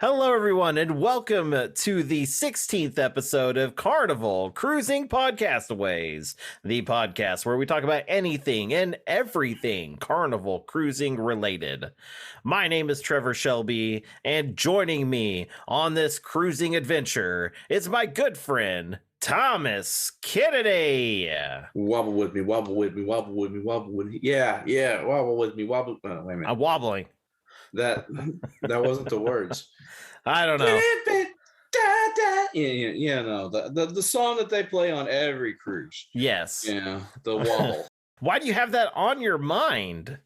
Hello, everyone, and welcome to the 16th episode of Carnival Cruising Podcastaways, the podcast where we talk about anything and everything Carnival Cruising related. My name is Trevor Shelby, and joining me on this cruising adventure is my good friend, Thomas Kennedy. Wobble with me, wobble with me, wobble with me, wobble with me. Yeah, wobble with me, wobble. Oh, wait a minute. I'm wobbling. That wasn't the words. I don't know. Yeah, no, the song that they play on every cruise. Yes. Yeah, the wobble. Why do you have that on your mind?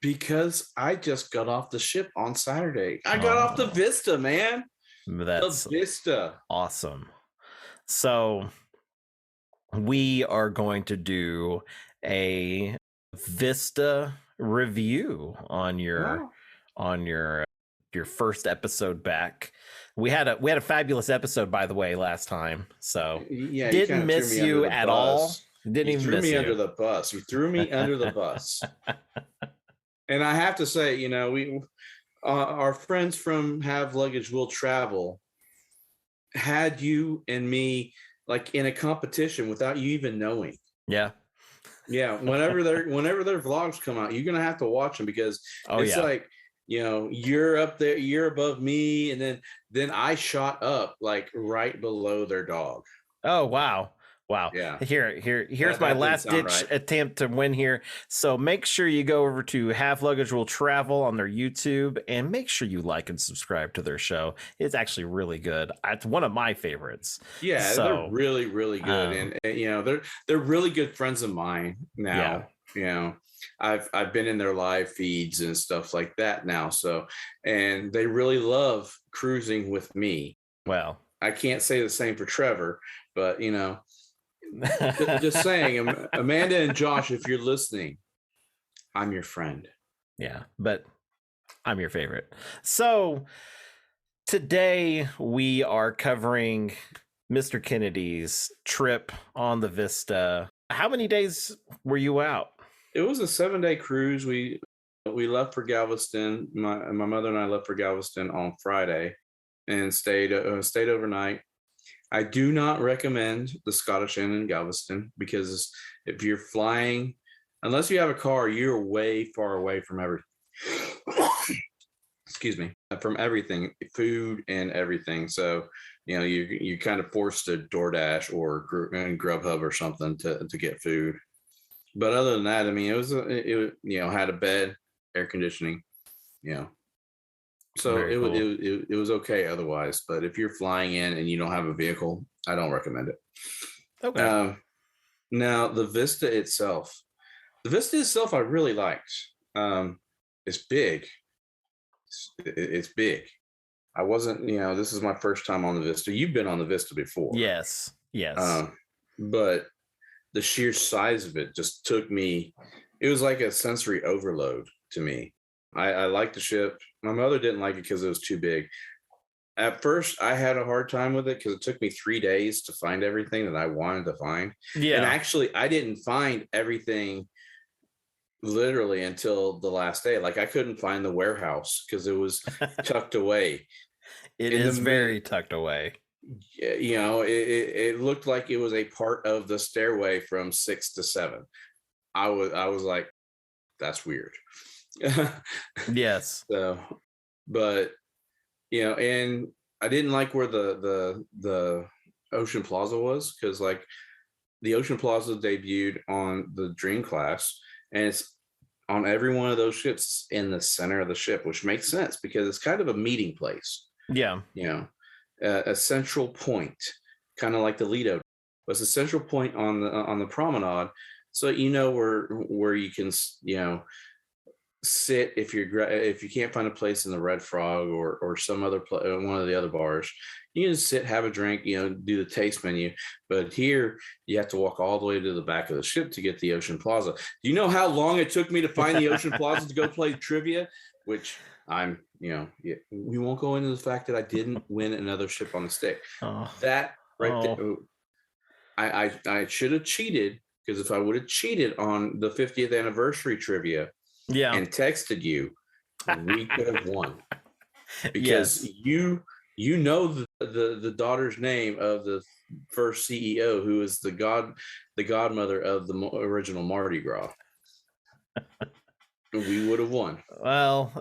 Because I just got off the ship on Saturday. I got off the Vista, man. That's the Vista. Awesome. So we are going to do a Vista review on your first episode back. We had a fabulous episode, by the way, last time. So yeah, didn't miss you at all. Didn't even miss you. Under the bus. You threw me under the bus. And I have to say, you know, we our friends from Have Luggage Will Travel had you and me like in a competition without you even knowing. Yeah. Whenever their vlogs come out, you're gonna have to watch them because it's like, you know, you're up there, you're above me, and then I shot up like right below their dog. Oh wow. Yeah. Here's my last ditch attempt to win here. So make sure you go over to Have Luggage Will Travel on their YouTube and make sure you like and subscribe to their show. It's actually really good. It's one of my favorites. Yeah, so, they're really, really good. And you know, they're really good friends of mine now. Yeah. You know, I've been in their live feeds and stuff like that now. So, and they really love cruising with me. Well, I can't say the same for Trevor, but you know, just saying, Amanda and Josh, if you're listening, I'm your friend. Yeah, but I'm your favorite. So today we are covering Mr. Kennedy's trip on the Vista. How many days were you out? It was a 7-day cruise. We left for Galveston. My mother and I left for Galveston on Friday and stayed overnight. I do not recommend the Scottish Inn in Galveston because if you're flying, unless you have a car, you're way far away from from everything, food and everything. So, you know, you kind of forced to DoorDash or Grubhub or something to get food. But other than that, I mean, it you know, had a bed, air conditioning, you know. So it was okay otherwise, but if you're flying in and you don't have a vehicle, I don't recommend it. Okay. Now the Vista itself, I really liked. It's big. It's big. I wasn't, you know, this is my first time on the Vista. You've been on the Vista before. Yes. But the sheer size of it just took me. It was like a sensory overload to me. I liked the ship. My mother didn't like it because it was too big. At first, I had a hard time with it because it took me 3 days to find everything that I wanted to find. Yeah. And actually, I didn't find everything literally until the last day. Like, I couldn't find the warehouse because it was tucked away. It is very tucked away. You know, it looked like it was a part of the stairway from 6 to 7. I was like, that's weird. Yes. So, but you know, and I didn't like where the Ocean Plaza was because like the Ocean Plaza debuted on the Dream class and it's on every one of those ships in the center of the ship, which makes sense because it's kind of a meeting place. Yeah. You know, a central point, kind of like the Lido, but it's a central point on the promenade, so you know where you can, you know, sit if you can't find a place in the Red Frog or some other one of the other bars. You can sit, have a drink, you know, do the taste menu. But here you have to walk all the way to the back of the ship to get the Ocean Plaza. Do you know how long it took me to find the Ocean Plaza to go play trivia? Which I'm, you know, we won't go into the fact that I didn't win another ship on the stick. There, I should have cheated because if I would have cheated on the 50th anniversary trivia, and texted you, we could have won. because Yes. you know the daughter's name of the first CEO, who is the godmother of the original Mardi Gras. We would have won. Well,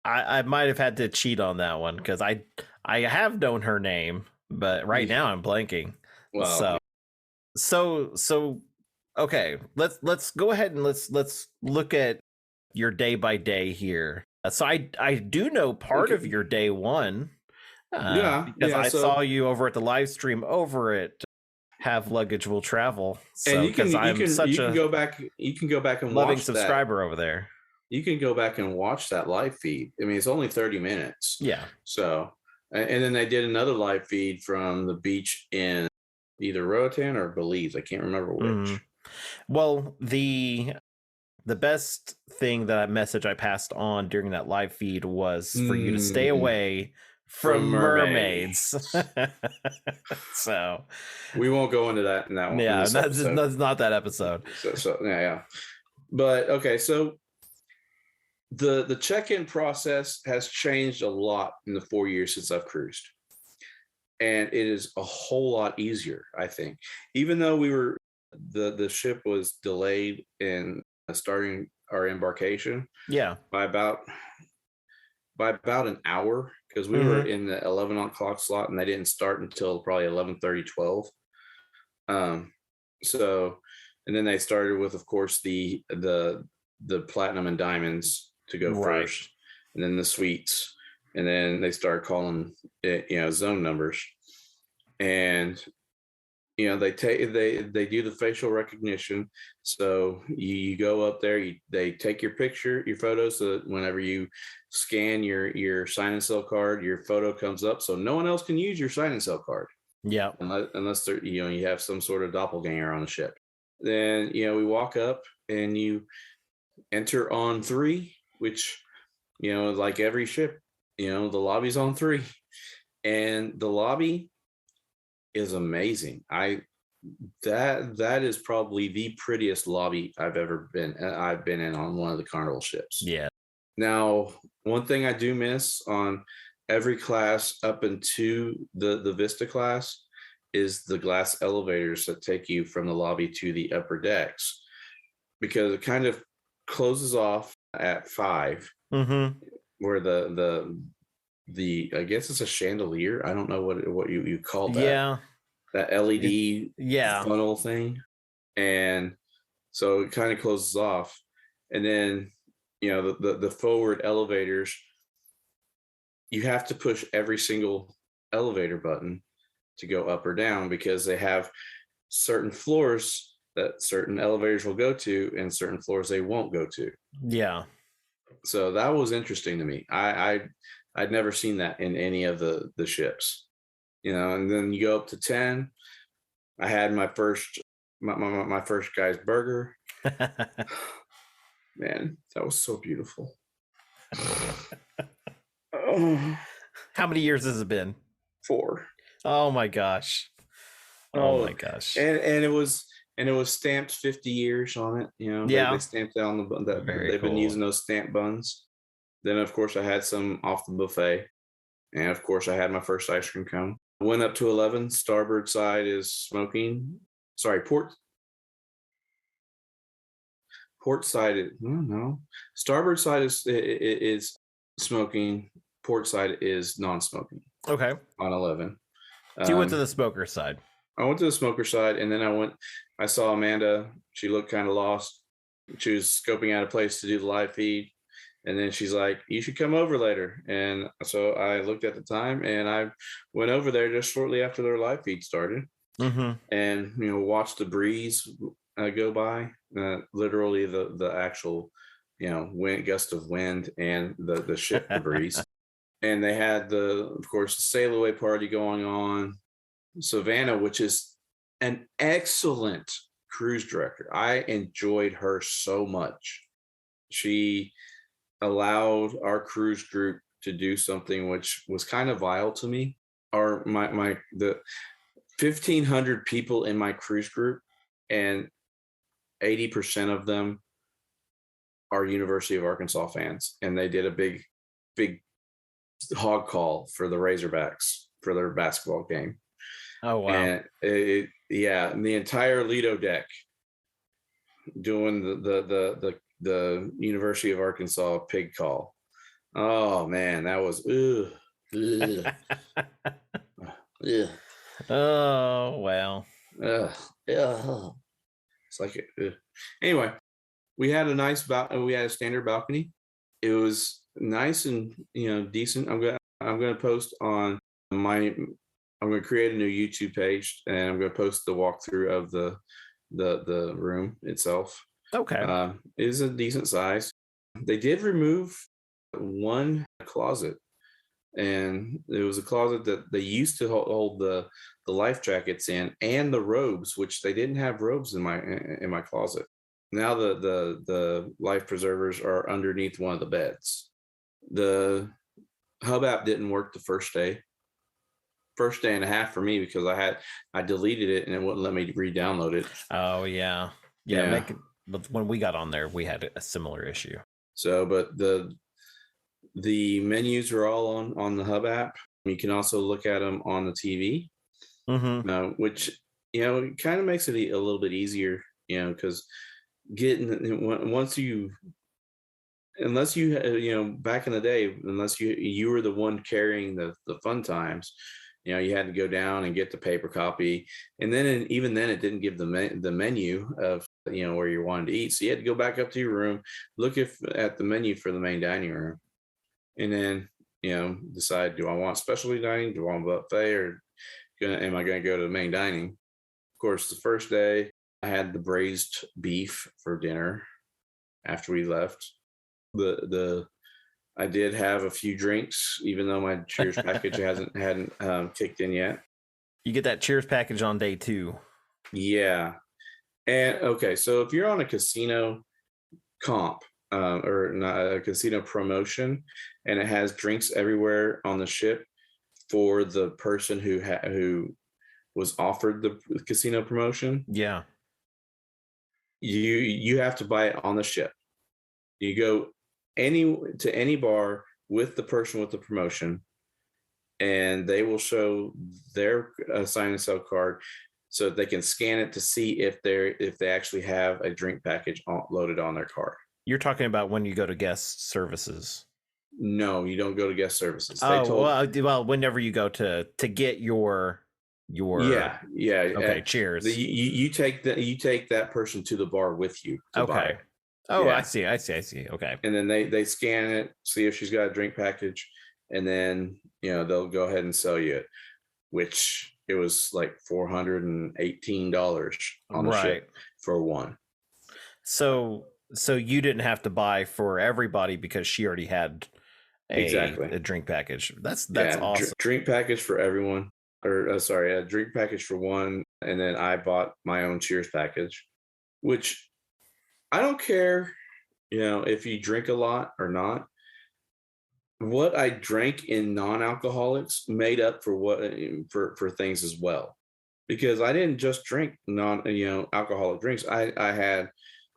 I might have had to cheat on that one because I have known her name, but right now I'm blanking. Well, So okay, let's go ahead and let's look at your day by day here. So I do know part of okay. your day one because Yeah. I So, saw you over at the live stream over at Have Luggage Will Travel. and So because I'm you such can a go back and loving watch that. subscriber over there. You can go back and watch that live feed. I mean, it's only 30 minutes. Yeah. So, and then they did another live feed from the beach in either Roatan or Belize. I can't remember which. Mhm. Well, the best thing that message I passed on during that live feed was for you to stay away from mermaids. So we won't go into that in that one. yeah, In this episode. that's not that episode. So yeah. But okay, so the check-in process has changed a lot in the 4 years since I've cruised, and it is a whole lot easier, I think. Even though the ship was delayed in starting our embarkation Yeah. by about an hour, because we were in the 11 o'clock slot and they didn't start until probably 11:30, 12. So, and then they started with, of course, the platinum and diamonds to go Right. first, and then the suites, and then they start calling it, zone numbers. And they do the facial recognition. So you go up there, they take your picture, your photo, so that whenever you scan your sign and sell card, your photo comes up, so no one else can use your sign and sell card. Yeah. Unless they're, you have some sort of doppelganger on the ship. Then we walk up and you enter on 3, which like every ship, the lobby's on 3, and the lobby is amazing. That is probably the prettiest lobby I've ever been. I've been in on one of the Carnival ships. Yeah. Now, one thing I do miss on every class up into the Vista class is the glass elevators that take you from the lobby to the upper decks, because it kind of closes off at 5, where the I guess it's a chandelier. I don't know what you call that. Yeah. That LED Yeah. funnel thing. And so it kind of closes off. And then, the forward elevators, you have to push every single elevator button to go up or down, because they have certain floors that certain elevators will go to and certain floors they won't go to. Yeah. So that was interesting to me. I'd never seen that in any of the ships, and then you go up to 10. I had my first guy's burger. Man, that was so beautiful. How many years has it been? 4. Oh my gosh. Oh my gosh. And it was stamped 50 years on it. Yeah. They stamped it on that. They've been using those stamp buns. Then of course I had some off the buffet, and of course I had my first ice cream cone. Went up to 11. Starboard side is smoking. Sorry, port side. No. Starboard side is smoking. Port side is non-smoking. Okay. On 11. So you went to the smoker side. I went to the smoker side, and then I saw Amanda. She looked kind of lost. She was scoping out a place to do the live feed. And then she's like, "You should come over later." And so I looked at the time, and I went over there just shortly after their live feed started, and watched the breeze go by. Literally the actual gust of wind and the ship the breeze. And they had of course the sail away party going on. Savannah, which is an excellent cruise director. I enjoyed her so much. She allowed our cruise group to do something which was kind of vile to me. The 1,500 people in my cruise group, and 80% of them are University of Arkansas fans, and they did a big hog call for the Razorbacks for their basketball game. Oh wow. And and the entire Lido deck doing the University of Arkansas pig call. Oh man, that was ugh. Oh well. It's like anyway. We had a standard balcony. It was nice and decent. I'm gonna post on my. I'm gonna create a new YouTube page and I'm gonna post the walkthrough of the room itself. Okay. It is a decent size. They did remove one closet, and it was a closet that they used to hold the life jackets in and the robes, which they didn't have robes in my closet. Now the life preservers are underneath one of the beds. The hub app didn't work the first day and a half for me because I deleted it and it wouldn't let me re-download it. Oh yeah. But when we got on there, we had a similar issue. So, but the menus are all on the hub app. You can also look at them on the TV, which it kind of makes it a little bit easier, because unless you back in the day, unless you were the one carrying the fun times, you had to go down and get the paper copy, and then even then it didn't give the menu of where you wanted to eat, so you had to go back up to your room, look at the menu for the main dining room, and then decide, do I want specialty dining, do I want buffet, or am I going to go to the main dining? Of course, the first day I had the braised beef for dinner after we left. I did have a few drinks, even though my Cheers package hadn't kicked in yet. You get that Cheers package on day 2. Yeah. And okay, so if you're on a casino comp or not a casino promotion, and it has drinks everywhere on the ship for the person who was offered the casino promotion, yeah, you have to buy it on the ship. You go to any bar with the person with the promotion, and they will show their sign and sell card so that they can scan it to see if they actually have a drink package loaded on their card. You're talking about when you go to guest services. No, you don't go to guest services. Well, whenever you go to get your yeah. Okay, cheers. You take that person to the bar with you to buy it. Oh, yeah. I see. Okay. And then they scan it, see if she's got a drink package, and then they'll go ahead and sell you it, which it was like $418 on the ship for one. So you didn't have to buy for everybody because she already had a drink package. That's awesome. Drink package for everyone, or a drink package for one, and then I bought my own Cheers package, which I don't care, if you drink a lot or not. What I drank in non-alcoholics made up for things as well, because I didn't just drink alcoholic drinks. I had,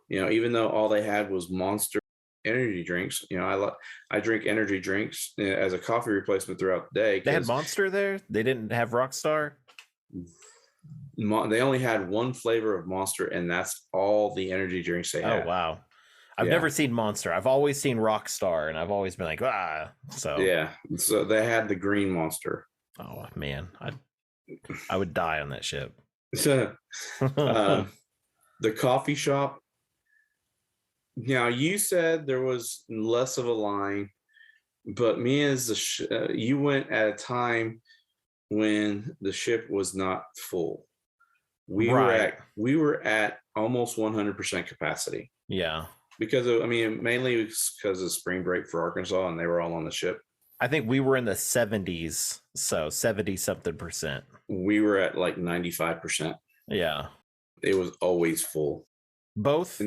even though all they had was Monster energy drinks, I drink energy drinks as a coffee replacement throughout the day. They had Monster there. They didn't have Rockstar. They only had one flavor of Monster, and that's all the energy drinks they had. Oh wow. I've never seen Monster. I've always seen Rockstar, and I've always been like, so they had the green Monster. Oh man, I would die on that ship. The coffee shop. Now, you said there was less of a line, but me as you went at a time when the ship was not full. We were at almost 100% capacity. Yeah. Because mainly because of spring break for Arkansas, and they were all on the ship. I think we were in the 70s, so 70-something%. We were at like 95%. Yeah. It was always full. Both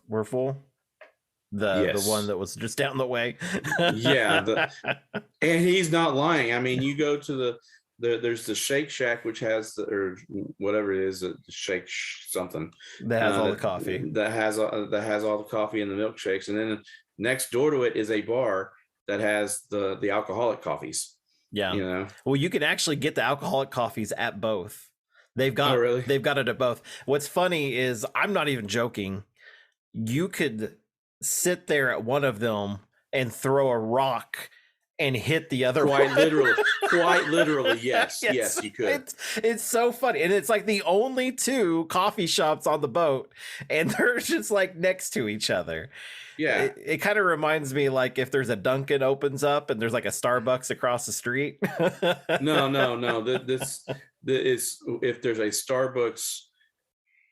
were full. The one that was just down the way. Yeah. And he's not lying. You go to there's the Shake Shack, which has or whatever it is, the Shake something that has all the coffee. That has all the coffee and the milkshakes, and then next door to it is a bar that has the alcoholic coffees. Yeah. You know. Well, you can actually get the alcoholic coffees at both. They've Oh, got really? they've got it at both. What's funny is I'm not even joking. You could sit there at one of them and throw a rock and hit the other Quite one. literally, yes. Yes, you could. It's so funny. And it's like the only two coffee shops on the boat, and they're just like next to each other. Yeah. It kind of reminds me like if there's a Dunkin' opens up and there's like a Starbucks across the street. No. This is if there's a Starbucks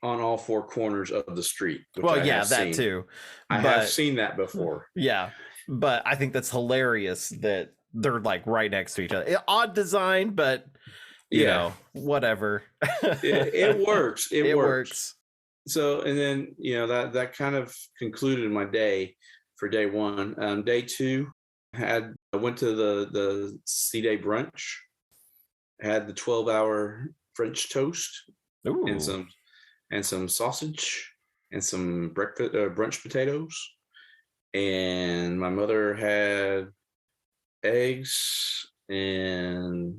on all four corners of the street. Well, yeah, that too. I have seen that before. Yeah, but I think that's hilarious that they're like right next to each other. Odd design, but you know, whatever. it works. It works. works. So, and then that kind of concluded my day for day one. Day two, I went to the C-Day brunch, had the 12-hour French toast. Ooh. and some sausage and some breakfast brunch potatoes, and my mother had eggs and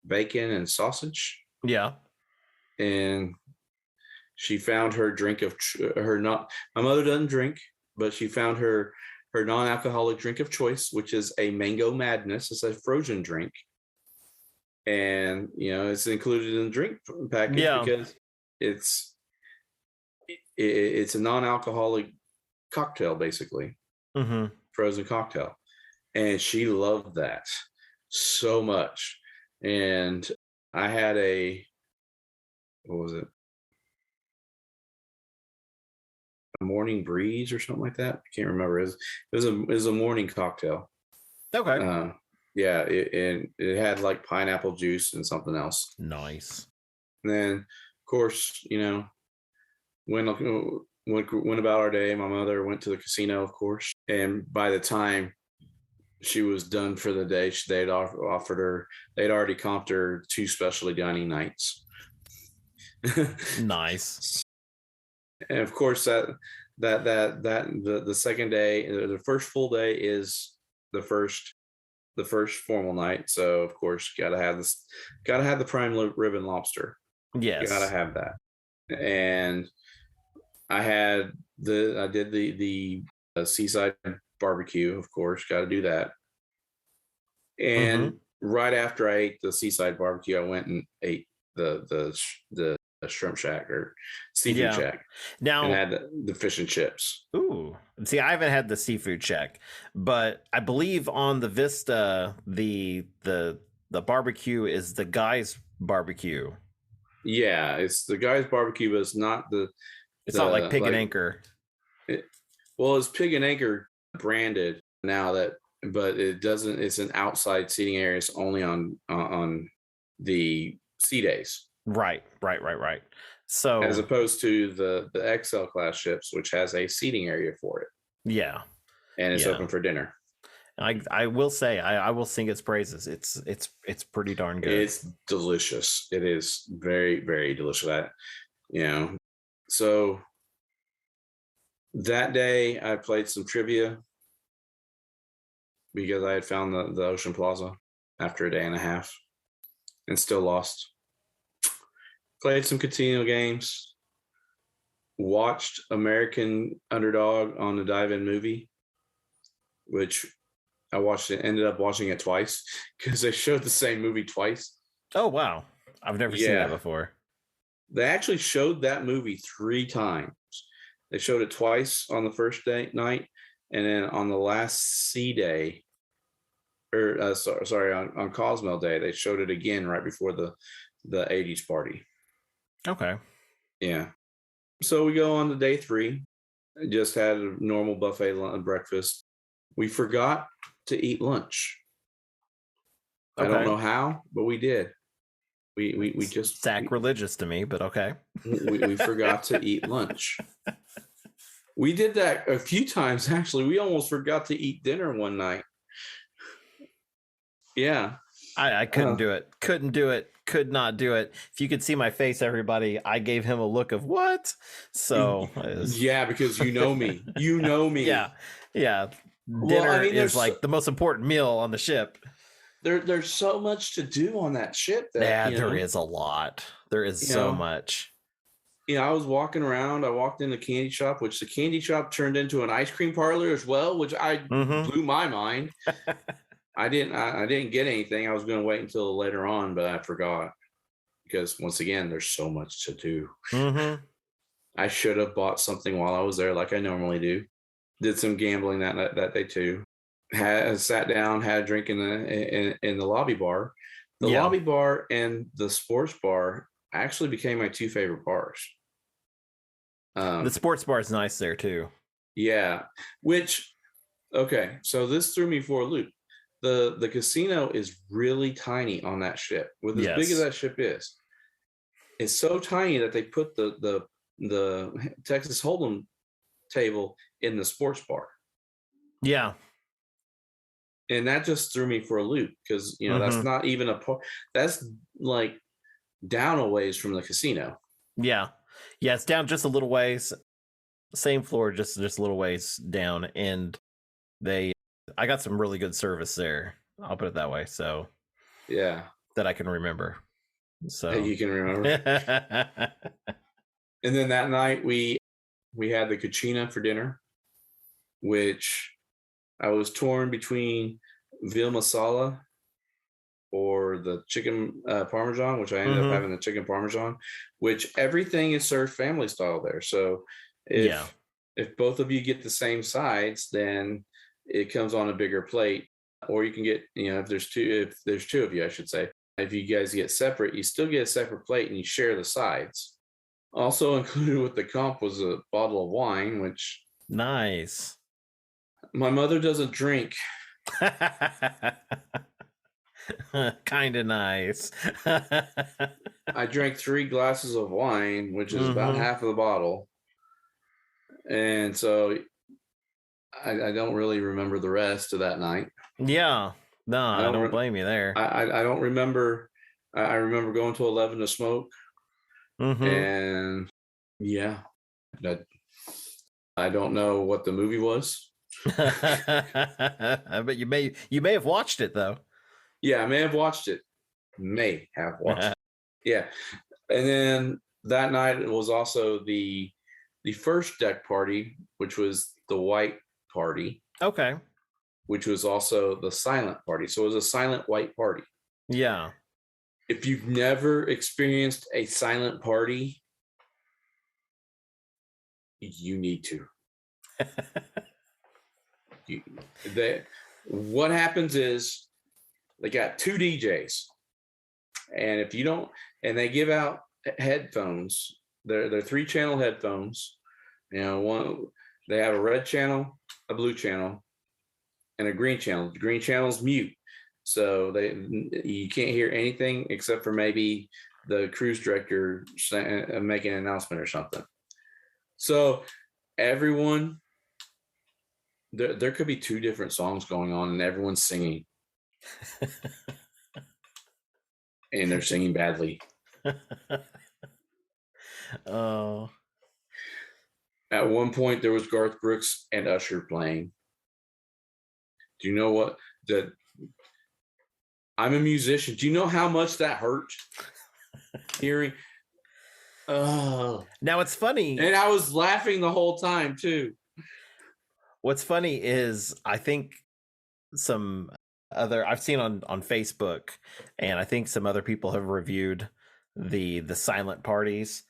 bacon and sausage. Yeah. And she found her drink of my mother doesn't drink, but she found her non-alcoholic drink of choice, which is a Mango Madness. It's a frozen drink, and it's included in the drink package because it's a non-alcoholic cocktail, basically. Mm-hmm. Frozen cocktail, and she loved that so much. And I had what was it, a morning breeze or something like that. I can't remember. It was a morning cocktail. Okay. Yeah, it had like pineapple juice and something else. Nice. And then, of course, went about our day. My mother went to the casino, of course, and by the time she was done for the day, they'd offered her. They'd already comped her 2 specialty dining nights. Nice. And of course, the second day, the first full day is the first formal night. So of course, gotta have the prime ribbon lobster. Yes, you gotta have that. And I did the seaside barbecue, of course, got to do that. And right after I ate the seaside barbecue, I went and ate the shrimp shack or seafood shack. Now, and had the fish and chips. Ooh, see, I haven't had the seafood shack, but I believe on the Vista, the barbecue is the guy's barbecue. Yeah, it's the guy's barbecue, but it's not It's not like Pig and Anchor. It's Pig and Anchor branded now, but it doesn't. It's an outside seating area. It's only on the C-Days. Right. So as opposed to the XL class ships, which has a seating area for it. Yeah, and it's open for dinner. I will say I will sing its praises. It's pretty darn good. It's delicious. It is very, very delicious. So that day I played some trivia because I had found the Ocean Plaza after a day and a half and still lost. Played some casino games, watched American Underdog on the Dive-In movie, which I ended up watching it twice because they showed the same movie twice. Oh, wow. I've never seen that before. They actually showed that movie 3 times. They showed it twice on the first night, and then on the last C-Day, on Cosmo Day, they showed it again right before the 80s party. Okay. Yeah. So we go on to day 3. Just had a normal buffet breakfast. We forgot to eat lunch. Okay. I don't know how, but we did. We just sacrilegious to me, but okay. we forgot to eat lunch. We did that a few times, actually. We almost forgot to eat dinner one night. Yeah. I couldn't do it. Couldn't do it. Could not do it. If you could see my face, everybody, I gave him a look of what? So yeah, because you know me. You know me. Yeah. dinner I mean, is like the most important meal on the ship. There's so much to do on that ship that Yeah, there is a lot. There is so much. I was walking around. I walked in the candy shop, which the candy shop turned into an ice cream parlor as well, which blew my mind. I didn't get anything. I was going to wait until later on, but I forgot because once again, there's so much to do. I should have bought something while I was there, like I normally do. Did some gambling that day too. Sat down, had a drink in the lobby bar. The lobby bar and the sports bar actually became my two favorite bars. The sports bar is nice there too. Yeah, okay, so this threw me for a loop. The casino is really tiny on that ship. With as big as that ship is, it's so tiny that they put the Texas Hold'em table in the sports bar. Yeah. And that just threw me for a loop because that's not even a part. That's like down a ways from the casino. Yeah, it's down just a little ways. Same floor, just a little ways down, and I got some really good service there. I'll put it that way. So yeah, that I can remember. So you can remember. And then that night we had the cucina for dinner, which I was torn between veal masala or the chicken parmesan, which I ended up having the chicken parmesan, which everything is served family style there. So if both of you get the same sides, then it comes on a bigger plate. Or you can get, if there's two of you, I should say, if you guys get separate, you still get a separate plate and you share the sides. Also included with the comp was a bottle of wine, which nice. My mother doesn't drink. Kind of nice. I drank 3 glasses of wine, which is about half of the bottle. And so I don't really remember the rest of that night. Yeah. No, I don't blame you there. I don't remember. I remember going to 11 to smoke. And yeah, I don't know what the movie was. But you may have watched it though. Yeah, I may have watched it. Yeah. And then that night it was also the first deck party, which was the white party. Okay. Which was also the silent party. So it was a silent white party. Yeah. If you've never experienced a silent party, you need to. What happens is they got 2 DJs, and if you don't, and they give out headphones. They're 3-channel headphones. One, they have a red channel, a blue channel, and a green channel. The green channel's mute, so you can't hear anything except for maybe the cruise director making an announcement or something. So everyone, there could be 2 different songs going on, and everyone's singing, and they're singing badly. Oh. At one point, there was Garth Brooks and Usher playing. Do you know what? I'm a musician. Do you know how much that hurt? Hearing. Oh. Now it's funny. And I was laughing the whole time too. What's funny is I think I've seen on Facebook, and I think some other people have reviewed the silent parties,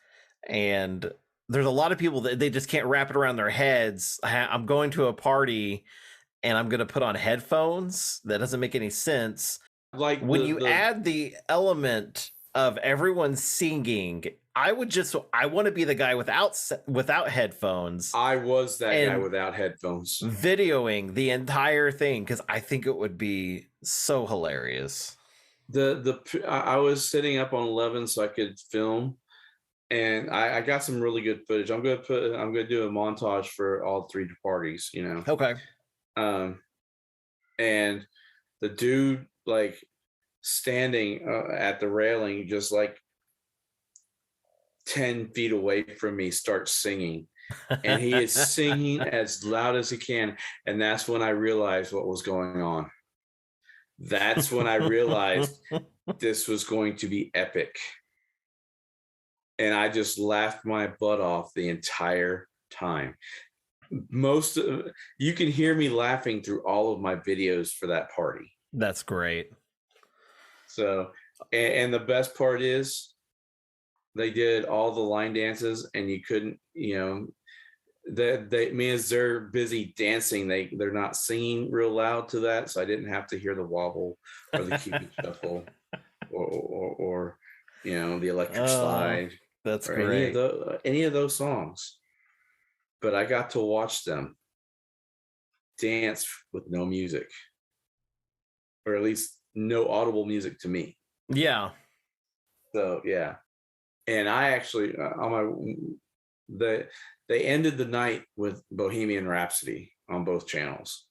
and there's a lot of people that they just can't wrap it around their heads. I'm going to a party and I'm going to put on headphones. That doesn't make any sense. Like when you add the element of everyone singing, I want to be the guy without headphones. I was that guy without headphones, videoing the entire thing, because I think it would be so hilarious. I was sitting up on 11 so I could film, and I got some really good footage. I'm gonna do a montage for all 3 parties. Okay. And the dude like standing at the railing, just like 10 feet away from me, starts singing, and he is singing as loud as he can. And that's when I realized what was going on. That's when I realized this was going to be epic. And I just laughed my butt off the entire time. You can hear me laughing through all of my videos for that party. That's great. So, and the best part is they did all the line dances, and you couldn't, as they're busy dancing, they're not singing real loud to that, so I didn't have to hear the wobble or the Cupid shuffle or the electric slide. That's or great. any of those songs. But I got to watch them dance with no music, or at least no audible music to me. Yeah. So yeah, and I actually they ended the night with Bohemian Rhapsody on both channels.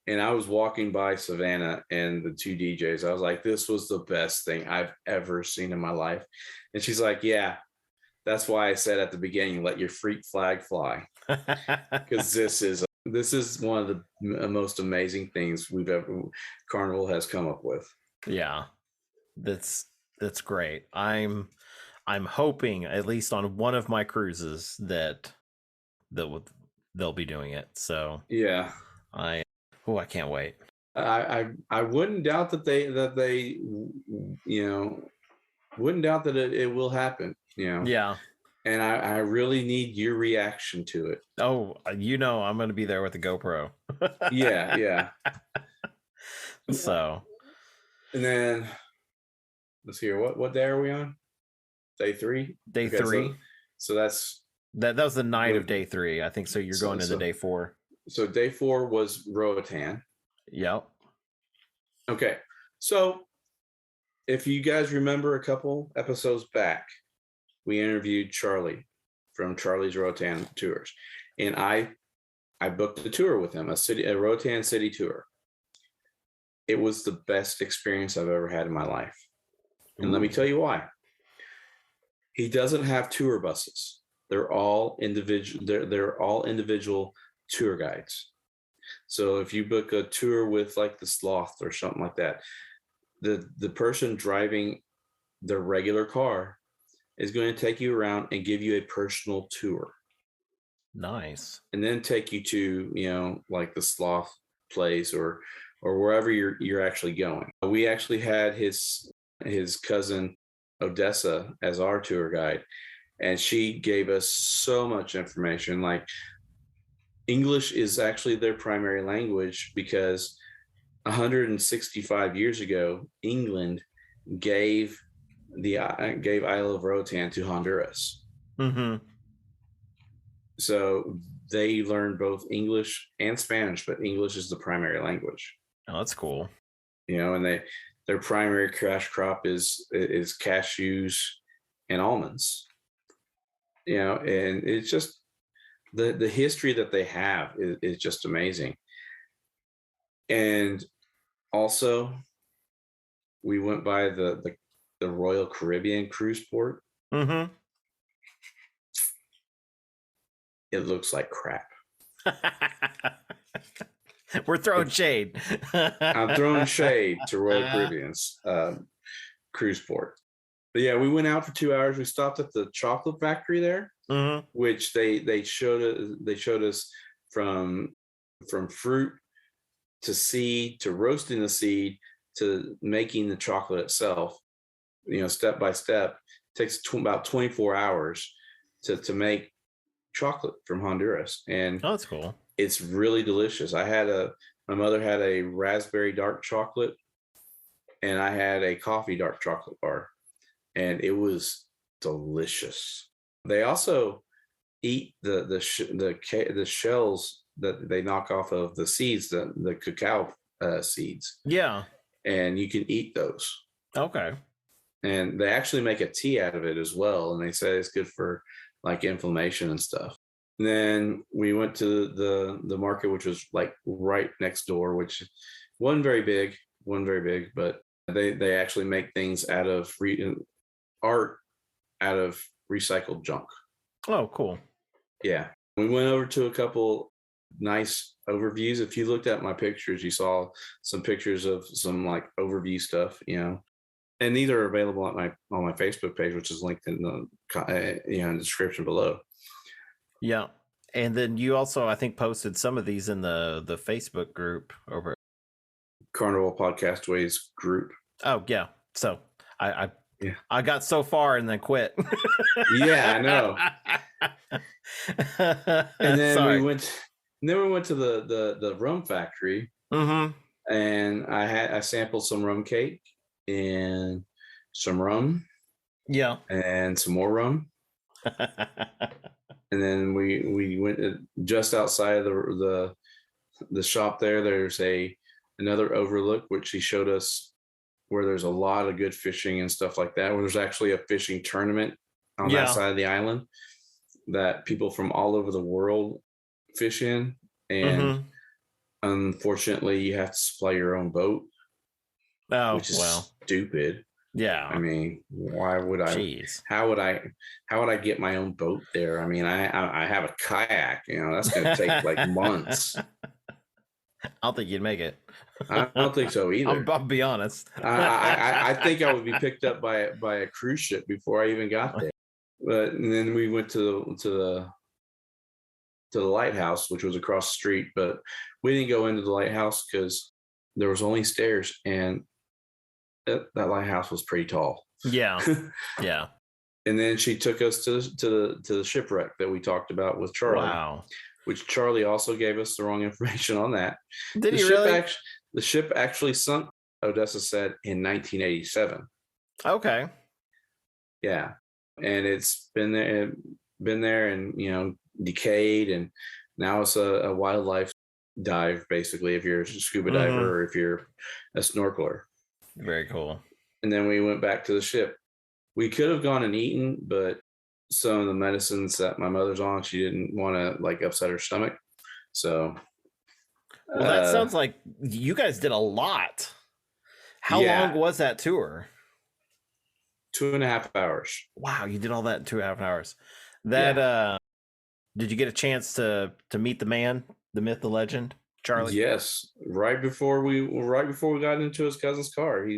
And I was walking by Savannah and the two DJs. I was like, this was the best thing I've ever seen in my life. And she's like, yeah, that's why I said at the beginning, let your freak flag fly. Because this is one of the most amazing things Carnival has come up with. Yeah, that's great. I'm hoping at least on one of my cruises they'll be doing it. So yeah, I can't wait. I wouldn't doubt that they wouldn't doubt that it will happen. Yeah. And I really need your reaction to it. Oh, I'm going to be there with the GoPro. Yeah. So, and then let's hear what day are we on? Day 3. Day 3. So that's that was the night of day 3. I think so. You're going into day 4. So day 4 was Roatan. Yep. Okay. So if you guys remember a couple episodes back, we interviewed Charlie from Charlie's Roatan Tours, and I booked a tour with him, a Roatan City tour. It was the best experience I've ever had in my life. And let me tell you why. He doesn't have tour buses. They're all individual. They're all individual tour guides. So if you book a tour with like the Sloth or something like that, the person driving the regular car is going to take you around and give you a personal tour. Nice. And then take you to, like the Sloth place or wherever you're actually going. We actually had his cousin Odessa as our tour guide, and she gave us so much information. Like, English is actually their primary language because 165 years ago, England gave Isle of Roatan to Honduras. Mm-hmm. So they learned both English and Spanish, but English is the primary language. Oh, that's cool. And their primary cash crop is cashews and almonds. And it's just the history that they have is just amazing. And also, we went by the Royal Caribbean cruise port. Mm-hmm. It looks like crap. We're throwing shade. I'm throwing shade to Royal Caribbean's cruise port. But yeah, we went out for 2 hours. We stopped at the chocolate factory there, mm-hmm. which they showed us from fruit to seed to roasting the seed to making the chocolate itself. Step by step. It takes about 24 hours to make chocolate from Honduras, and that's cool. It's really delicious. My mother had a raspberry dark chocolate, and I had a coffee dark chocolate bar, and it was delicious. They also eat the shells that they knock off of the seeds, the cacao seeds. Yeah, and you can eat those. Okay. And they actually make a tea out of it as well, and they say it's good for like inflammation and stuff. And then we went to the market, which was like right next door, which wasn't very big, but they actually make things out of art out of recycled junk. Oh, cool. Yeah. We went over to a couple nice overviews. If you looked at my pictures, you saw some pictures of some like overview stuff, and these are available on my Facebook page, which is linked in the in the description below. Yeah. And then you also, I think, posted some of these in the Facebook group over Carnival Podcast Ways group. Oh yeah. So I Yeah. I got so far and then quit. Yeah, I know. And then we went to the rum factory. Mm-hmm. And I sampled some rum cake and some rum. Yeah. And some more rum. And then we went just outside of the shop there. There's another overlook, which he showed us, where there's a lot of good fishing and stuff like that, where there's actually a fishing tournament on that side of the island that people from all over the world fish in. And unfortunately, you have to supply your own boat, which is stupid. Yeah. I mean, why would I? Jeez. How would I get my own boat there? I mean, I have a kayak. That's going to take like months. I don't think you'd make it. I don't think so either. I'll be honest. I think I would be picked up by a cruise ship before I even got there. But and then we went to the lighthouse, which was across the street. But we didn't go into the lighthouse because there was only stairs, and that lighthouse was pretty tall. Yeah, yeah. And then she took us to the shipwreck that we talked about with Charlie. Wow. Which Charlie also gave us the wrong information on that. Did he really? The ship actually sunk, Odessa said, in 1987. Okay. Yeah, and it's been there, and decayed, and now it's a wildlife dive, basically, if you're a scuba diver or if you're a snorkeler. Very cool. And then we went back to the ship. We could have gone and eaten, but some of the medicines that my mother's on, she didn't want to upset her stomach. So, well, that sounds like you guys did a lot. How long was that tour? 2.5 hours. Wow, you did all that in 2.5 hours. Did you get a chance to meet the man, the myth, the legend, Charlie? Yes, right before we got into his cousin's car,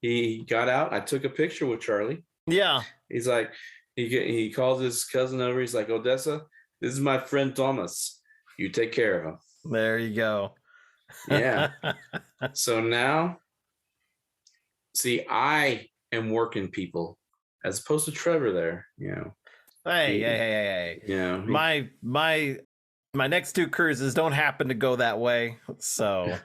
he got out. I took a picture with Charlie. Yeah, he's like, he calls his cousin over. He's like, Odessa, this is my friend Thomas. You take care of him. There you go. Yeah. So now, see, I am working people as opposed to Trevor there. Hey. My next 2 cruises don't happen to go that way, so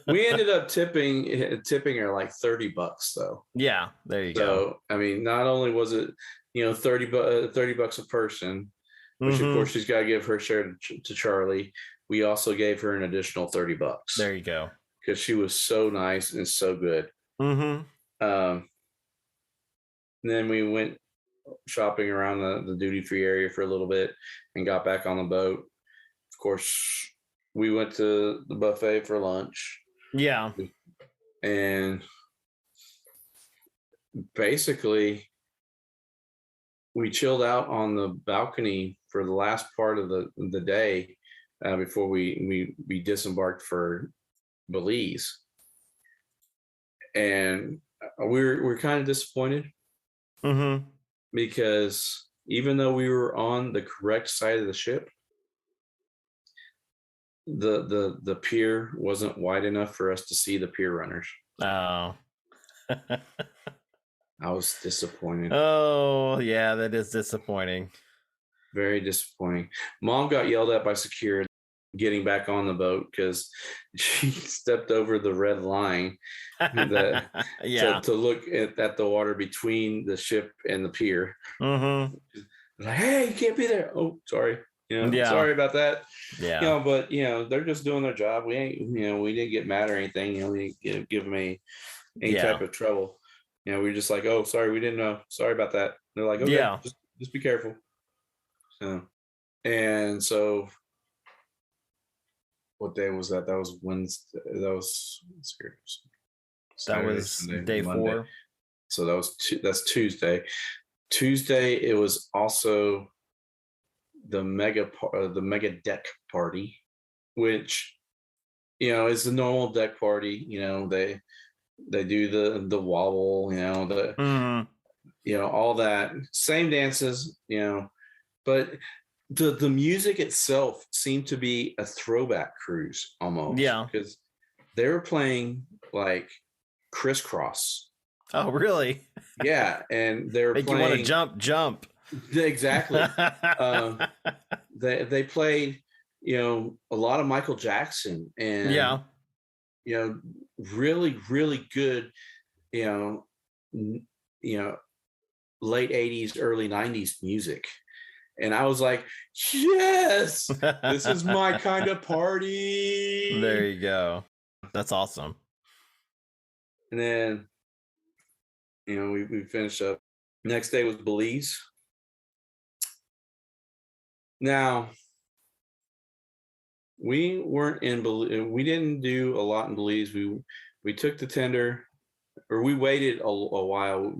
we ended up tipping her like $30 though. Yeah, there you go. So I mean, not only was it $30 a person, which of course she's got to give her share to Charlie. We also gave her an additional $30. There you go, because she was so nice and so good. And then we went shopping around the duty-free area for a little bit and got back on the boat. Of course, we went to the buffet for lunch. Yeah. And basically, we chilled out on the balcony for the last part of the day before we disembarked for Belize. And we're kind of disappointed. Because even though we were on the correct side of the ship, the pier wasn't wide enough for us to see the pier runners. Oh. I was disappointed. Oh, yeah, that is disappointing. Very disappointing. Mom got yelled at by security getting back on the boat because she stepped over the red line to look at the water between the ship and the pier. Like, hey, you can't be there. Oh, sorry. Sorry about that. Yeah. But they're just doing their job. We ain't, we didn't get mad or anything. We didn't give them any type of trouble. We were just like, oh, sorry, we didn't know. Sorry about that. They're like, okay, just be careful. So what day was that? That was Wednesday. That was Sunday, day Monday. 4. So that's Tuesday. Tuesday, it was also the mega deck party, which is the normal deck party. They do the wobble, all that same dances, but the music itself seemed to be a throwback cruise almost, Yeah. because they were playing like Crisscross. Oh, really? Yeah, and they were Make playing. You want to jump. Exactly. They played, a lot of Michael Jackson, and really, really good, you know, n- you know, late 80s, early 90s music. And I was like, yes, this is my kind of party. There you go. That's awesome. And then, we finished up. Next day was Belize. Now, we weren't in Belize. We didn't do a lot in Belize. We took the tender, or we waited a while.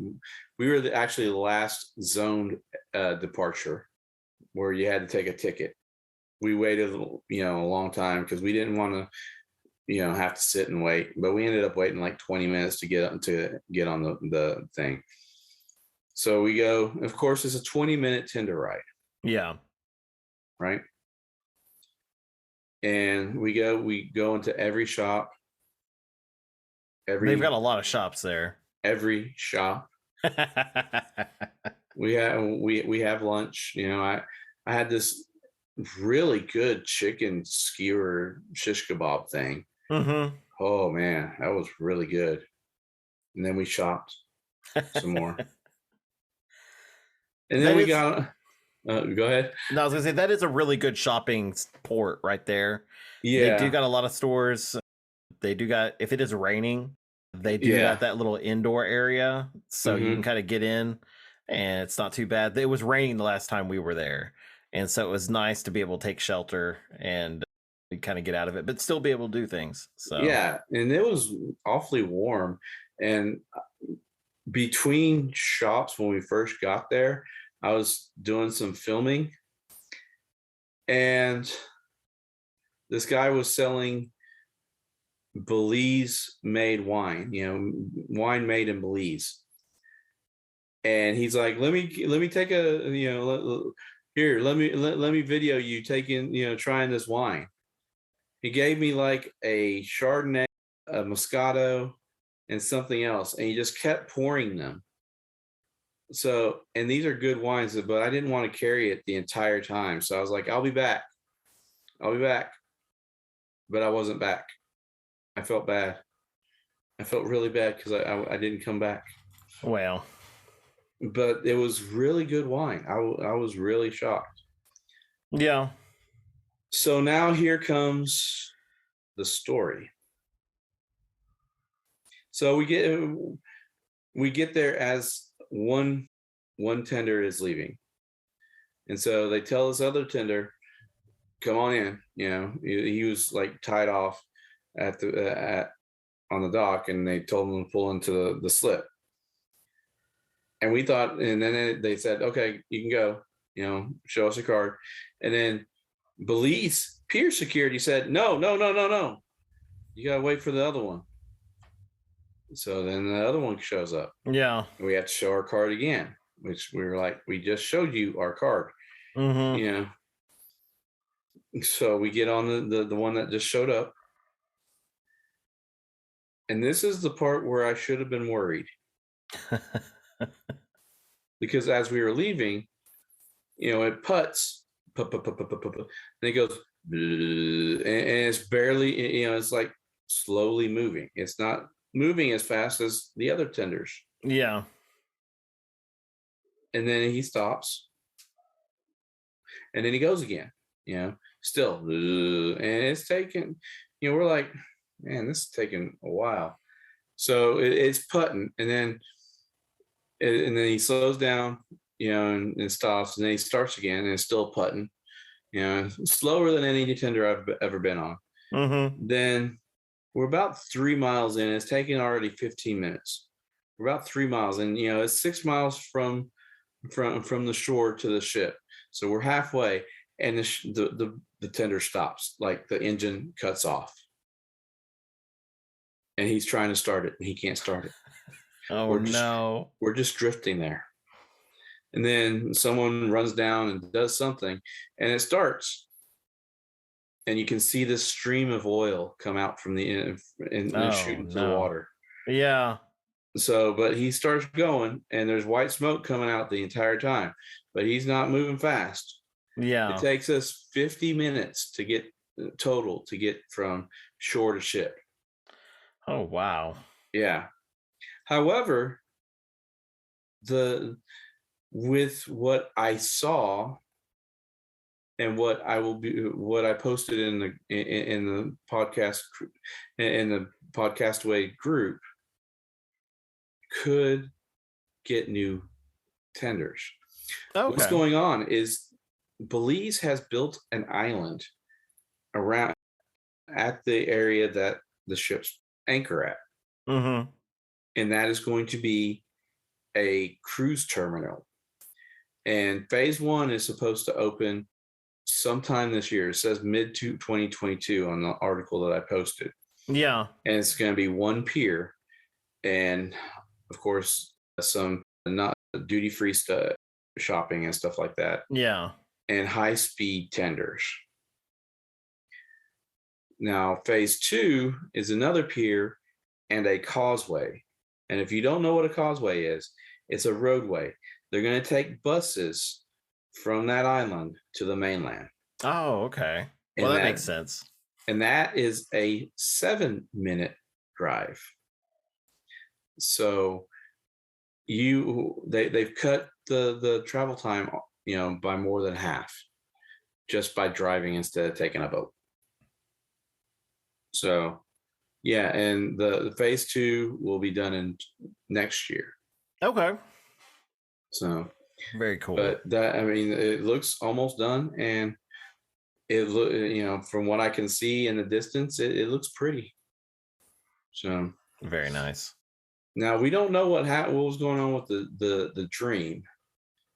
We were actually the last zoned departure where you had to take a ticket. We waited, a long time because we didn't want to, have to sit and wait. But we ended up waiting like 20 minutes to get on the thing. So we go. Of course, it's a 20-minute tender ride. Yeah. Right. And we go into every shop. They've got a lot of shops there. Every shop. we have lunch. I had this really good chicken skewer shish kebab thing. Mm-hmm. Oh man, that was really good. And then we shopped some more. And then got. Go ahead. No, I was gonna say that is a really good shopping port right there. Yeah, they do got a lot of stores. They do got, if it is raining, they do got that little indoor area, so you can kind of get in, and it's not too bad. It was raining the last time we were there, and so it was nice to be able to take shelter and kind of get out of it, but still be able to do things. So yeah, and it was awfully warm, and between shops when we first got there, I was doing some filming, and this guy was selling Belize made wine, wine made in Belize. And he's like, let me take a, here, let me video you taking, trying this wine. He gave me like a Chardonnay, a Moscato, and something else, and he just kept pouring them. So, and these are good wines, but I didn't want to carry it the entire time. So I was like, I'll be back. But I wasn't back. I felt bad. I felt really bad because I didn't come back. Well, but it was really good wine. I was really shocked. Yeah. So now here comes the story. So we get there as one tender is leaving, and so they tell this other tender, "Come on in." He was like tied off on the dock, and they told him to pull into the slip. And we thought, and then they said, "Okay, you can go. Show us your card." And then Belize pier security said, "No. You gotta wait for the other one." So then the other one shows up. Yeah. We have to show our card again, which we were like, "We just showed you our card." Mm-hmm. So we get on the one that just showed up. And this is the part where I should have been worried. Because as we were leaving, it putts, and it goes, and it's barely, it's like slowly moving. It's not moving as fast as the other tenders. Yeah. And then he stops, and then he goes again, still, and it's taking, we're like, man, this is taking a while. So it's putting, and then he slows down, and stops, and then he starts again, and it's still putting, slower than any tender I've ever been on. Mm-hmm. Then we're about 3 miles in. It's taking already 15 minutes. We're about 3 miles, and it's 6 miles from the shore to the ship. So we're halfway, and the tender stops, like the engine cuts off, and he's trying to start it, and he can't start it. Oh no. We're just drifting there. And then someone runs down and does something, and it starts. And you can see this stream of oil come out from the end and shoot into the water. Yeah. So, but he starts going, and there's white smoke coming out the entire time, but he's not moving fast. Yeah. It takes us 50 minutes to get from shore to ship. Oh wow. Yeah. However, with what I saw and what I posted in the Podcastaway group could get new tenders. Okay. What's going on is Belize has built an island around at the area that the ships anchor at. Mm-hmm. And that is going to be a cruise terminal. And phase 1 is supposed to open sometime this year. It says mid 2022 on the article that I posted. Yeah. And it's going to be one pier, and of course some not duty-free stuff, shopping and stuff like that. Yeah. And high-speed tenders. Now phase 2 is another pier and a causeway. And if you don't know what a causeway is, it's a roadway. They're going to take buses from that island to the mainland. Oh, okay. Well, that makes sense. And that is a 7-minute drive. So they've cut the travel time, by more than half, just by driving instead of taking a boat. So yeah, and the phase 2 will be done in next year. Okay. So very cool. But it looks almost done, and from what I can see in the distance, it looks pretty. So very nice. Now we don't know what was going on with the Dream,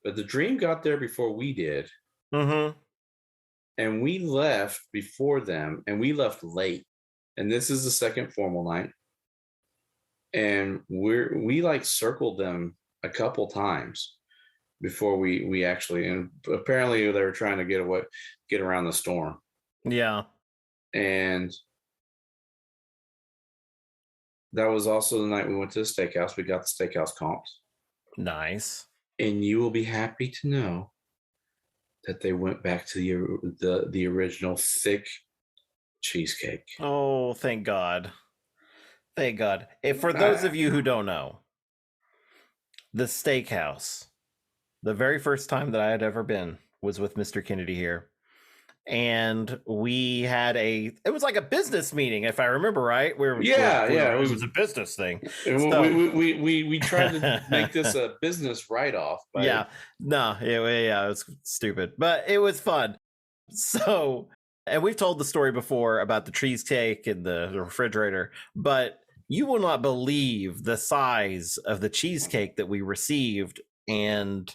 but the Dream got there before we did. Mm-hmm. And we left before them, and we left late. And this is the second formal night, and we like circled them a couple times before we actually, and apparently they were trying to get around the storm. Yeah. And that was also the night we went to the steakhouse. We got the steakhouse comped. Nice. And you will be happy to know that they went back to the original thick cheesecake. Oh, thank God. Thank God. If for those of you who don't know, the steakhouse, the very first time that I had ever been was with Mr. Kennedy here. And we had it was like a business meeting, if I remember right. It was a business thing. So, we tried to make this a business write-off. It was stupid, but it was fun. So, and we've told the story before about the cheesecake and the refrigerator, but you will not believe the size of the cheesecake that we received, and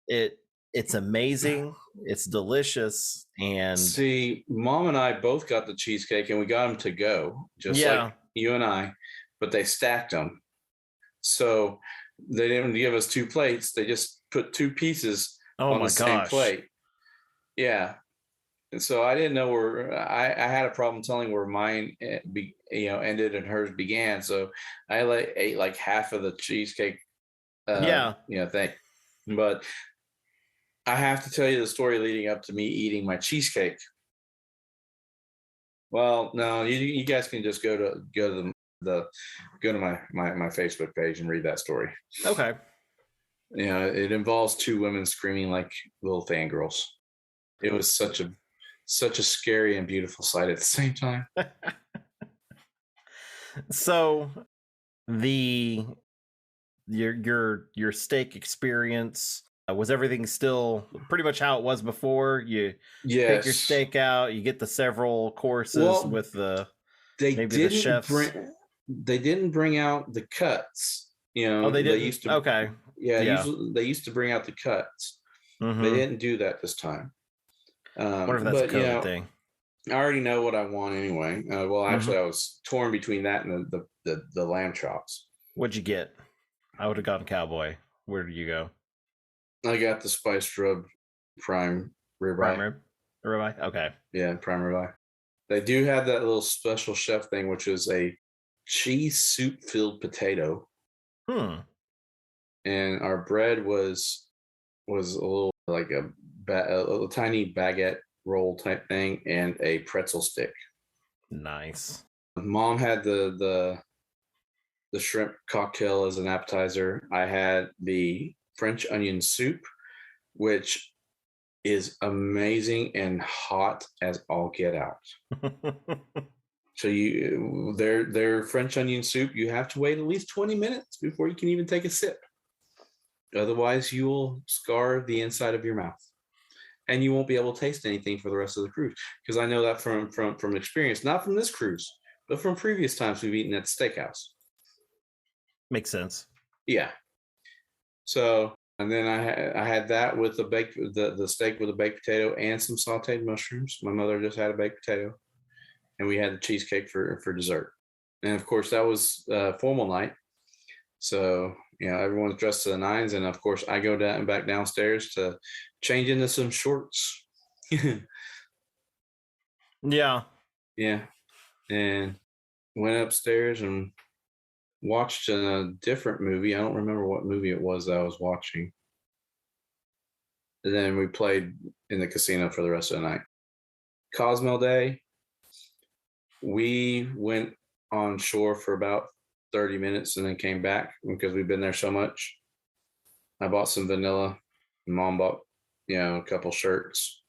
it's amazing. It's delicious. And see, Mom and I both got the cheesecake, and we got them to go, just like you and I, but they stacked them. So they didn't give us 2 plates. They just put 2 pieces on the same plate. Yeah. And so I didn't know where I had a problem telling where mine ended and hers began. So I ate like half of the cheesecake thing. But I have to tell you the story leading up to me eating my cheesecake. Well, no, you guys can just go to my Facebook page and read that story. Okay. It involves 2 women screaming like little fangirls. It was such a scary and beautiful sight at the same time. So your steak experience, was everything still pretty much how it was before? You take your steak out, you get the several courses with the chefs. They didn't bring out the cuts. They didn't. Usually they used to bring out the cuts. They Mm-hmm. didn't do that this time. Wonder if that's a But COVID thing. I already know what I want anyway. Well, Mm-hmm. actually, I was torn between that and the lamb chops. What'd you get? I would have gone cowboy. Where did you go? I got the spiced rub prime Prime ribeye. rib? Ribeye? Okay. Yeah, prime ribeye. They do have that little special chef thing, which is a cheese soup filled potato, Hmm. and our bread was a little like a little tiny baguette roll type thing, and a pretzel stick. Nice. Mom had the shrimp cocktail as an appetizer. I had the French onion soup, which is amazing and hot as all get out. So their French onion soup, you have to wait at least 20 minutes before you can even take a sip. Otherwise, you will scar the inside of your mouth, and you won't be able to taste anything for the rest of the cruise. Because I know that from experience, not from this cruise, but from previous times we've eaten at the steakhouse. Makes sense. Yeah. So, and then I had that with the steak with a baked potato and some sautéed mushrooms. My mother just had a baked potato, and we had the cheesecake for dessert. And of course, that was formal night. So, everyone's dressed to the nines, and of course, I go down and back downstairs to change into some shorts. Yeah. Yeah, and went upstairs and watched a different movie. I don't remember what movie it was that I was watching. And then we played in the casino for the rest of the night. Cosmo Day, we went on shore for about 30 minutes and then came back because we've been there so much. I bought some vanilla. Mom bought, a couple shirts,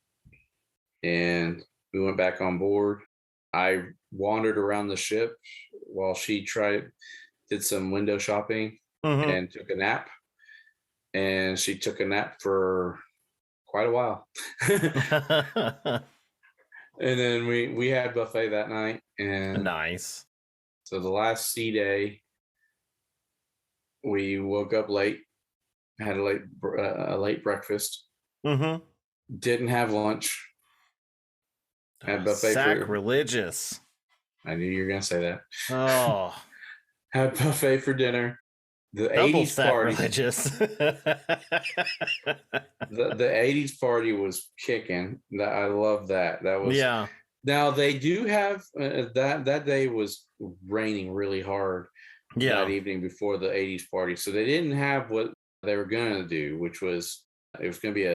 and we went back on board. I wandered around the ship while she did some window shopping Mm-hmm. and took a nap. And she took a nap for quite a while. And then we had buffet that night, and Nice. so the last sea day, we woke up late, had a late breakfast, Mm-hmm. didn't have lunch, had buffet Sacrilegious. I knew you were gonna say that. Oh, Had buffet for dinner. The double 80s party. sacrilegious. The 80s party was kicking. I love that. That was Yeah. Now they do have that day was raining really hard that Yeah. evening before the 80s party. So they didn't have what they were going to do, which was it was going to be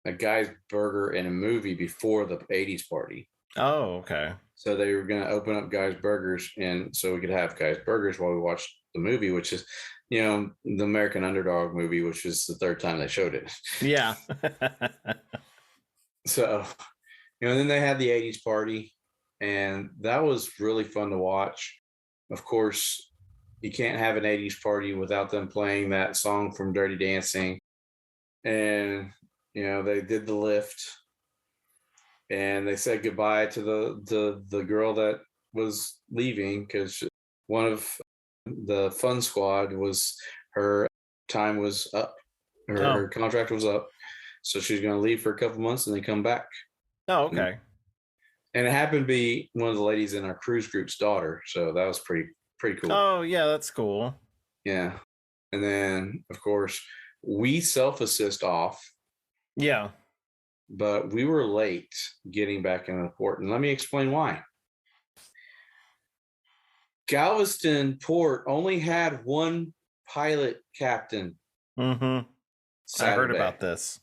a guy's burger and a movie before the 80s party. Oh, okay. So they were going to open up Guy's Burgers, and so we could have Guy's Burgers while we watched the movie, which is, the American Underdog movie, which is the third time they showed it. Yeah. So, and then they had the 80s party, and that was really fun to watch. Of course, you can't have an 80s party without them playing that song from Dirty Dancing. And, they did the lift, and they said goodbye to the girl that was leaving because one of the fun squad was her time was up, her contract was up, so she's going to leave for a couple months and then come back. Oh, okay. And it happened to be one of the ladies in our cruise group's daughter, so that was pretty cool. Oh, yeah, that's cool. Yeah. And then of course we self-assist off. Yeah. But we were late getting back in the port, and let me explain why. Galveston Port only had one pilot captain. Mm-hmm. Saturday. I heard about this.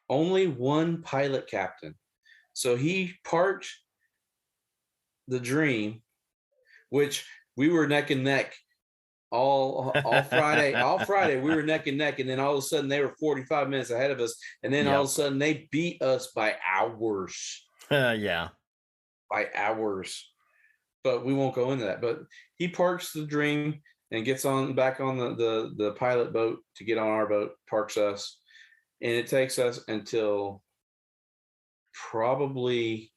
Only one pilot captain. So he parked the Dream, which we were neck and neck all Friday. All Friday we were neck and neck, and then all of a sudden they were 45 minutes ahead of us, and then all of a sudden they beat us by hours. Yeah. By hours. But we won't go into that. But he parks the Dream and gets back on the pilot boat to get on our boat, parks us, and it takes us until probably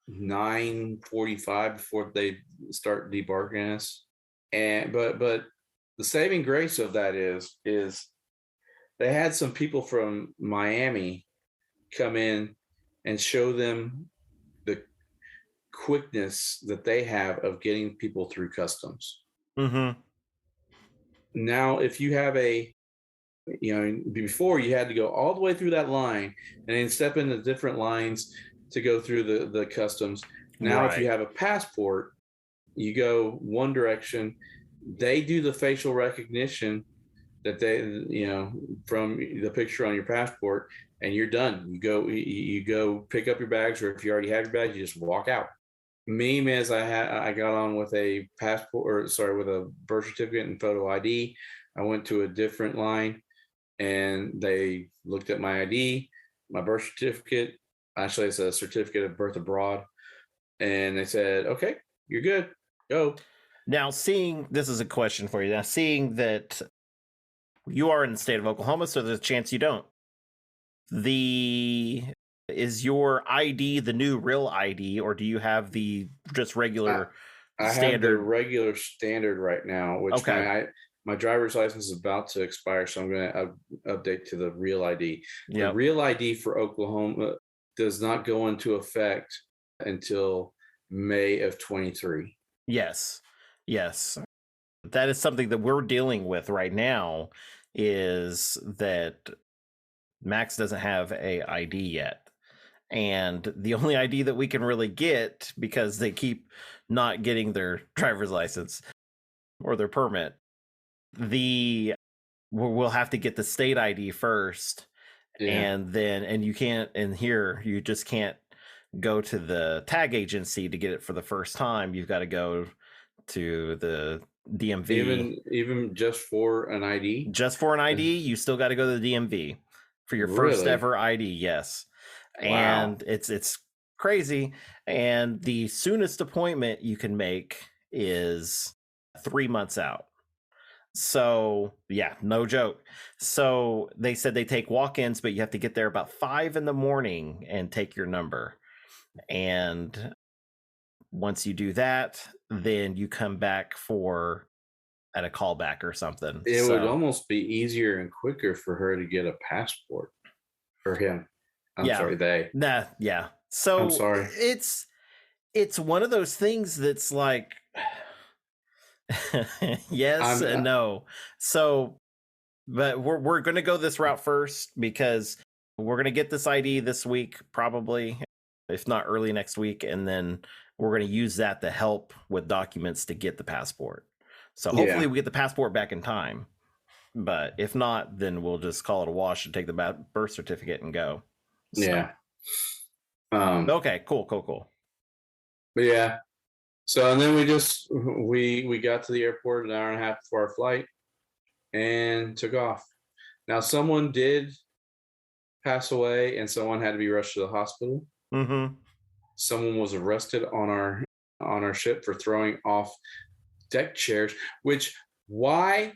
9:45 before they start debarking us. And but the saving grace of that is they had some people from Miami come in and show them the quickness that they have of getting people through customs. Mm-hmm. Now, if you have before you had to go all the way through that line and then step into different lines to go through the customs. Now, if you Right. have a passport, you go one direction. They do the facial recognition that from the picture on your passport, and you're done. You go pick up your bags, or if you already have your bags, you just walk out. Me, as I got on with a passport, or sorry, with a birth certificate and photo ID. I went to a different line, and they looked at my ID, my birth certificate. Actually, it's a certificate of birth abroad, and they said, "Okay, you're good. Go." Now, seeing this is a question for you. Now, seeing that you are in the state of Oklahoma, so there's a chance you don't. The Is your ID the new real ID, or do you have the just I, regular I have the standard? regular standard right now, which Okay. my driver's license is about to expire, so I'm going to update to the real ID. The Yep. real ID for Oklahoma does not go into effect until May of 23. Yes. Yes. That is something that we're dealing with right now, is that Max doesn't have a ID yet. And the only ID that we can really get, because they keep not getting their driver's license or their permit, we'll have to get the state ID first, Yeah. and you can't, and here you just can't go to the tag agency to get it for the first time. You've got to go to the DMV. Even just for an ID? Just for an ID, you still got to go to the DMV for your first Really? ever ID. Yes. Wow. And it's crazy. And the soonest appointment you can make is 3 months out. So yeah, no joke. So they said they take walk-ins, but you have to get there about 5 a.m. and take your number. And once you do that, then you come back at a callback or something. It would So almost be easier and quicker for her to get a passport. For him. I'm yeah, sorry, they. yeah. I'm So sorry. it's one of those things that's like yes I'm and no. So, but we're going to go this route first, because we're going to get this ID this week, probably, if not early next week, and then we're going to use that to help with documents to get the passport. So hopefully yeah. we get the passport back in time. But if not, then we'll just call it a wash and take the birth certificate and go. So Yeah. okay, cool. But yeah. So and then we got to the airport an hour and a half before our flight and took off. Now someone did pass away and someone had to be rushed to the hospital. Mm-hmm. Someone was arrested on our ship for throwing off deck chairs, which why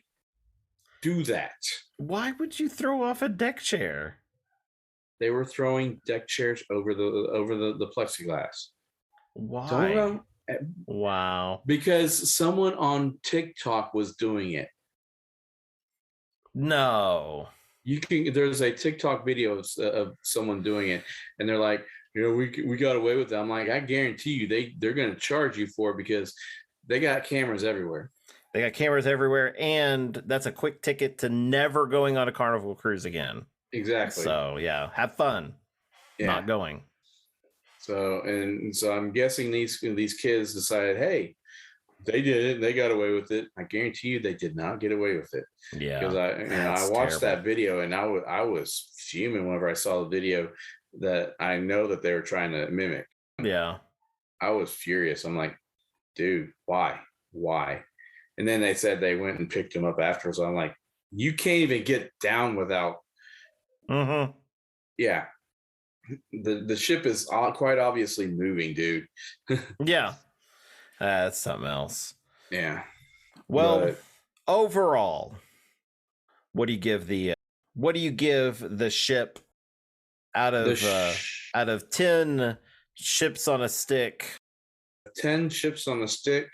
do that? Why would you throw off a deck chair? They were throwing deck chairs over the plexiglass. Don't Why? know. Wow. Because someone on TikTok was doing it. No. There's a TikTok video of someone doing it, and they're like, we got away with it. I'm like, I guarantee you, they're going to charge you for it because they got cameras everywhere. They got cameras everywhere, and that's a quick ticket to never going on a Carnival cruise again. Exactly. So yeah, have fun. Yeah. Not going. So I'm guessing these kids decided, hey, they did it. They got away with it. I guarantee you, they did not get away with it. Yeah, because I watched that video and I was fuming whenever I saw the video that I know that they were trying to mimic. Yeah, I was furious. I'm like, dude, why? And then they said they went and picked him up after. So I'm like, you can't even get down without. Mm-hmm. Yeah, the ship is quite obviously moving, dude. Yeah, that's something else. Yeah. Well, overall, what do you give the ship out of 10 ships on a stick? 10 ships on a stick.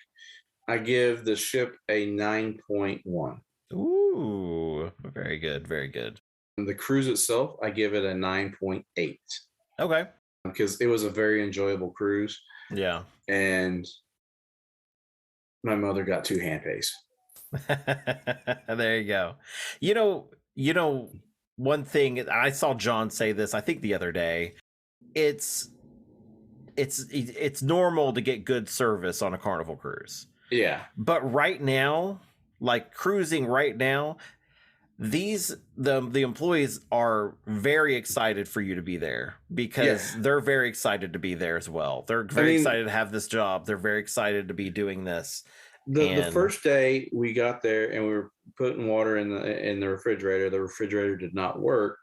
I give the ship a 9.1. Ooh, very good, very good. The cruise itself, I give it a 9.8 Okay. because it was a very enjoyable cruise, Yeah. and my mother got 2 hand pays. There you go. You know, one thing I saw John say this, I think the other day, it's it's normal to get good service on a Carnival cruise. Yeah. But right now, like cruising right now, the employees are very excited for you to be there because they're very excited to be there as well. They're very excited to have this job. They're very excited to be doing this. The first day we got there and we were putting water in the refrigerator. The refrigerator did not work,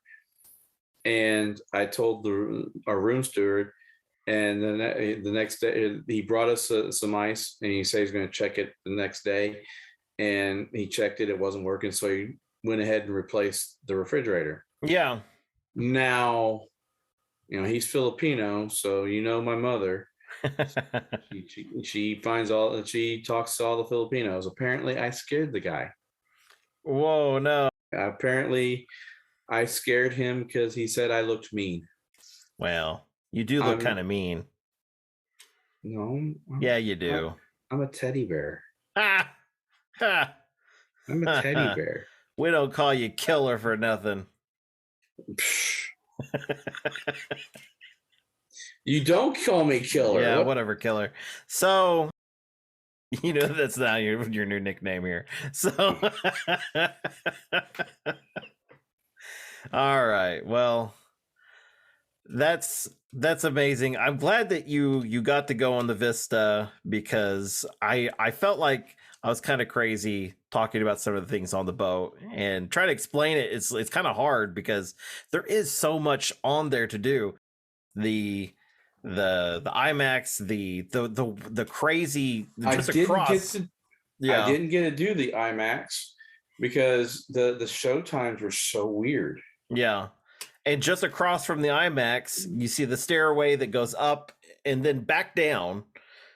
and I told our room steward. And then the next day, he brought us some ice, and he said he's going to check it the next day. And he checked it; it wasn't working, so he went ahead and replaced the refrigerator. Yeah. Now, he's Filipino, so my mother. She talks to all the Filipinos. Apparently, I scared the guy. Whoa, no. Apparently, I scared him because he said I looked mean. Well, you do look kind of mean. No. Yeah, you do. I'm a teddy bear. Ha! Ha! I'm a teddy bear. We don't call you killer for nothing. You don't call me killer. Yeah, whatever, killer. So, that's now your new nickname here. So, all right. Well, that's amazing. I'm glad that you got to go on the Vista because I felt like I was kind of crazy talking about some of the things on the boat and trying to explain it. It's kind of hard because there is so much on there to do. The IMAX, the crazy just across. I didn't get to do the IMAX because the show times were so weird. Yeah. And just across from the IMAX, you see the stairway that goes up and then back down.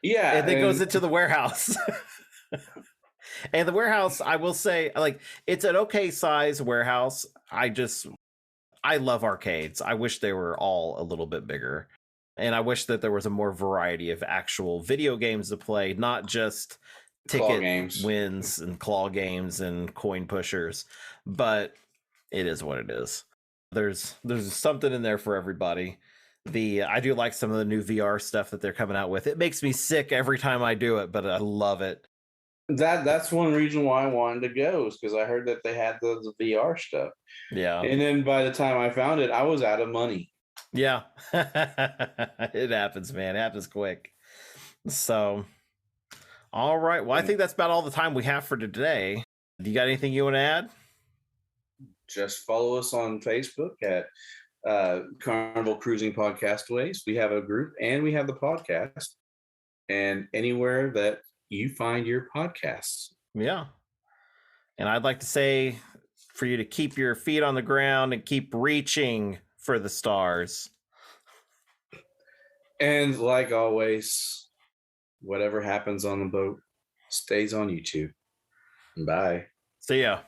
Yeah. And then goes into the warehouse. And the warehouse, I will say, like, it's an okay size warehouse. I love arcades. I wish they were all a little bit bigger. And I wish that there was a more variety of actual video games to play, not just ticket wins and claw games and coin pushers. But it is what it is. There's something in there for everybody. I do like some of the new VR stuff that they're coming out with. It makes me sick every time I do it, but I love it. That's one reason why I wanted to go, is because I heard that they had the VR stuff. Yeah. And then by the time I found it, I was out of money. Yeah. It happens, man. It happens quick. So, all right. Well, I think that's about all the time we have for today. Do you got anything you want to add? Just follow us on Facebook at Carnival Cruising Podcastaways. We have a group and we have the podcast, and anywhere that you find your podcasts. Yeah. And I'd like to say for you to keep your feet on the ground and keep reaching for the stars. And like always, whatever happens on the boat stays on YouTube. Bye. See ya.